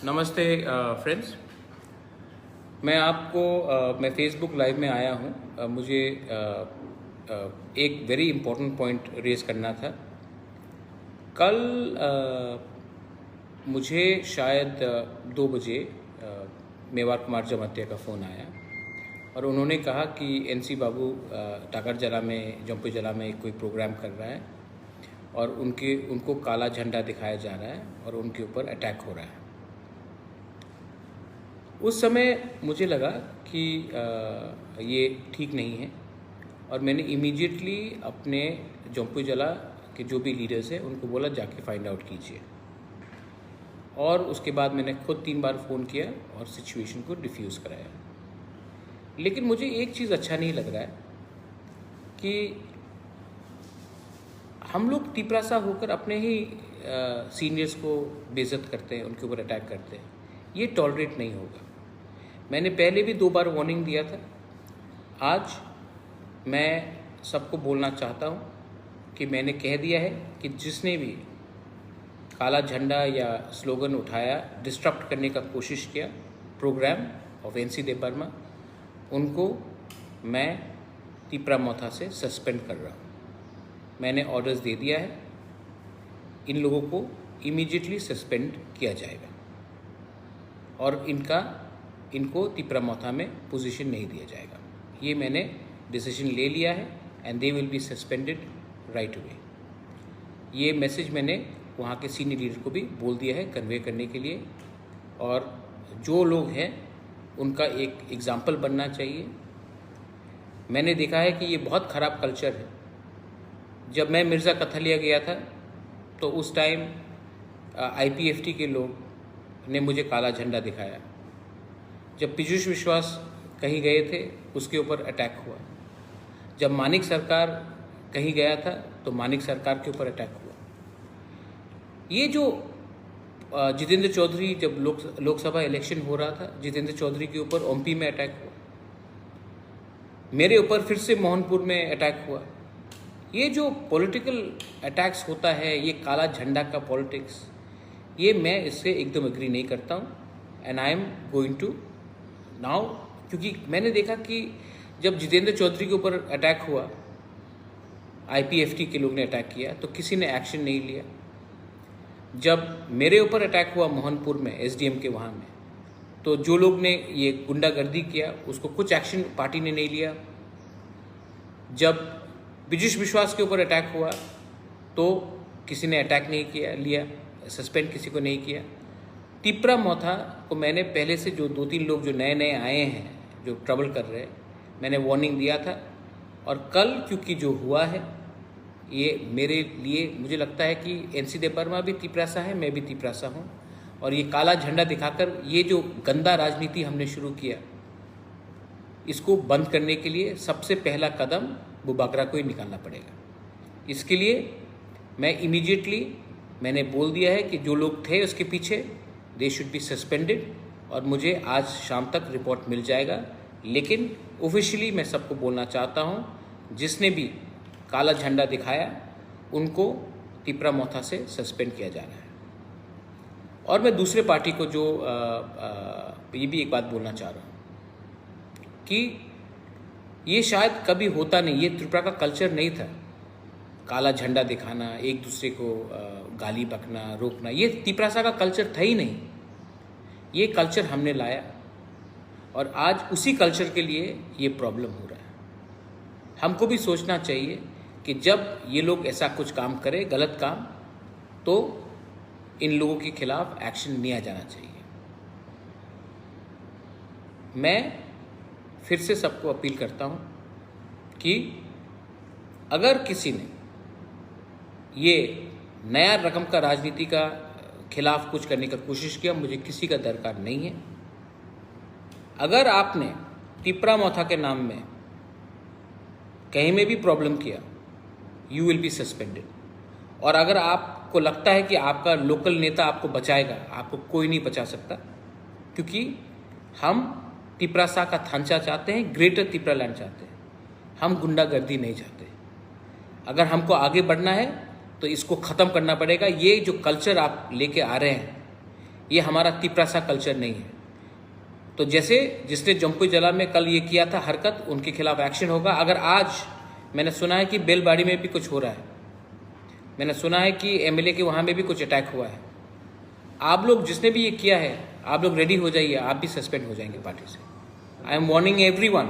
नमस्ते फ्रेंड्स। मैं Facebook live में आया हूँ। मुझे एक वेरी इम्पोर्टेंट पॉइंट रेज करना था। कल मुझे शायद 2 बजे मेवार कुमार जमातिया का फ़ोन आया और उन्होंने कहा कि एनसी बाबू टाकरजला में जम्पीजला में कोई प्रोग्राम कर रहा है और उनको काला झंडा दिखाया जा रहा है और उनके ऊपर अटैक हो रहा है। उस समय मुझे लगा कि ये ठीक नहीं है और मैंने इमीडिएटली अपने जम्पीजला के जो भी लीडर्स हैं उनको बोला जाके फाइंड आउट कीजिए। और उसके बाद मैंने खुद 3 बार फ़ोन किया और सिचुएशन को डिफ्यूज़ कराया। लेकिन मुझे एक चीज़ अच्छा नहीं लग रहा है कि हम लोग तिपरासा होकर अपने ही सीनियर्स को बेइज्जत करते हैं, उनके ऊपर अटैक करते हैं। ये टॉलरेट नहीं होगा। मैंने पहले भी 2 बार वार्निंग दिया था। आज मैं सबको बोलना चाहता हूँ कि मैंने कह दिया है कि जिसने भी काला झंडा या स्लोगन उठाया, डिस्टर्ब करने का कोशिश किया प्रोग्राम ऑफ एनसी देव वर्मा, उनको मैं तिपरामोथा से सस्पेंड कर रहा हूँ। मैंने ऑर्डर्स दे दिया है, इन लोगों को इमीडिएटली सस्पेंड किया जाएगा और इनको तिपरामोथा में पोजीशन नहीं दिया जाएगा। ये मैंने डिसीजन ले लिया है and they will be suspended right away. ये मैसेज मैंने वहाँ के सीनियर लीडर को भी बोल दिया है कन्वे करने के लिए, और जो लोग हैं उनका एक एग्जाम्पल बनना चाहिए। मैंने देखा है कि ये बहुत ख़राब कल्चर है। जब मैं मिर्ज़ा कथलिया गया था तो उस टाइम IPFT के लोग ने मुझे काला झंडा दिखाया। जब पीयूष विश्वास कहीं गए थे उसके ऊपर अटैक हुआ। जब मानिक सरकार कहीं गया था तो मानिक सरकार के ऊपर अटैक हुआ। ये जो जितेंद्र चौधरी, जब लोकसभा इलेक्शन हो रहा था, जितेंद्र चौधरी के ऊपर ओमपी में अटैक हुआ। मेरे ऊपर फिर से मोहनपुर में अटैक हुआ। ये जो पॉलिटिकल अटैक्स होता है, ये काला झंडा का पॉलिटिक्स, ये मैं इससे एकदम एग्री नहीं करता हूँ and I am going to now. क्योंकि मैंने देखा कि जब जितेंद्र चौधरी के ऊपर अटैक हुआ, IPFT के लोग ने अटैक किया तो किसी ने एक्शन नहीं लिया। जब मेरे ऊपर अटैक हुआ मोहनपुर में SDM के वहाँ में, तो जो लोग ने ये गुंडागर्दी किया उसको कुछ एक्शन पार्टी ने नहीं लिया। जब पीयूष विश्वास के ऊपर अटैक हुआ तो किसी ने अटैक नहीं लिया, सस्पेंड किसी को नहीं किया। तिपरामोथा को मैंने पहले से जो 2-3 लोग जो नए आए हैं जो ट्रबल कर रहे हैं, मैंने वार्निंग दिया था। और कल क्योंकि जो हुआ है ये मेरे लिए, मुझे लगता है कि एनसी देव वर्मा भी तिपरासा है, मैं भी तिपरासा हूँ, और ये काला झंडा दिखाकर ये जो गंदा राजनीति हमने शुरू किया, इसको बंद करने के लिए सबसे पहला कदम वो बागरा को ही निकालना पड़ेगा। इसके लिए मैंने बोल दिया है कि जो लोग थे उसके पीछे, दे शुड बी सस्पेंडेड, और मुझे आज शाम तक रिपोर्ट मिल जाएगा। लेकिन ऑफिशियली मैं सबको बोलना चाहता हूँ, जिसने भी काला झंडा दिखाया उनको तिपरामोथा से सस्पेंड किया जा रहा है। और मैं दूसरे पार्टी को जो ये भी एक बात बोलना चाह रहा हूँ कि ये शायद कभी होता नहीं, ये त्रिपुरा का कल्चर नहीं था। काला झंडा दिखाना, एक दूसरे को गाली बकना, रोकना, ये तिपरासा का कल्चर था ही नहीं। ये कल्चर हमने लाया और आज उसी कल्चर के लिए ये प्रॉब्लम हो रहा है। हमको भी सोचना चाहिए कि जब ये लोग ऐसा कुछ काम करें, गलत काम, तो इन लोगों के खिलाफ एक्शन लिया जाना चाहिए। मैं फिर से सबको अपील करता हूँ कि अगर किसी ने ये नया रकम का राजनीति का खिलाफ कुछ करने का कोशिश किया, मुझे किसी का दरकार नहीं है। अगर आपने तिपरामोथा के नाम में कहीं में भी प्रॉब्लम किया, यू विल बी सस्पेंडेड। और अगर आपको लगता है कि आपका लोकल नेता आपको बचाएगा, आपको कोई नहीं बचा सकता, क्योंकि हम तिपरासा का थांचा चाहते हैं, ग्रेटर तिपरालैंड चाहते हैं। हम गुंडागर्दी नहीं चाहते। अगर हमको आगे बढ़ना है तो इसको ख़त्म करना पड़ेगा। ये जो कल्चर आप लेके आ रहे हैं, ये हमारा तिपरासा कल्चर नहीं है। तो जैसे जिसने जम्पू जला में कल ये किया था हरकत, उनके खिलाफ एक्शन होगा। अगर आज मैंने सुना है कि बेलबाड़ी में भी कुछ हो रहा है, मैंने सुना है कि एमएलए के वहाँ में भी कुछ अटैक हुआ है, आप लोग जिसने भी ये किया है आप लोग रेडी हो जाइए, आप भी सस्पेंड हो जाएंगे पार्टी से। I am warning everyone,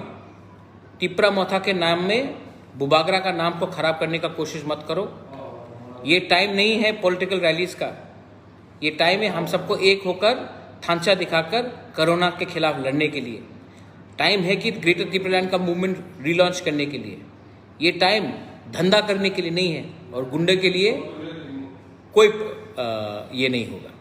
Tipra Motha के नाम में बुबागरा का नाम को खराब करने का कोशिश मत करो। ये टाइम नहीं है पॉलिटिकल रैलीज का, ये टाइम है हम सबको एक होकर थांचा दिखाकर कोरोना के खिलाफ लड़ने के लिए। टाइम है कि ग्रेटर त्रिपुरालैंड का मूवमेंट रिलॉन्च करने के लिए। ये टाइम धंधा करने के लिए नहीं है और गुंडे के लिए कोई ये नहीं होगा।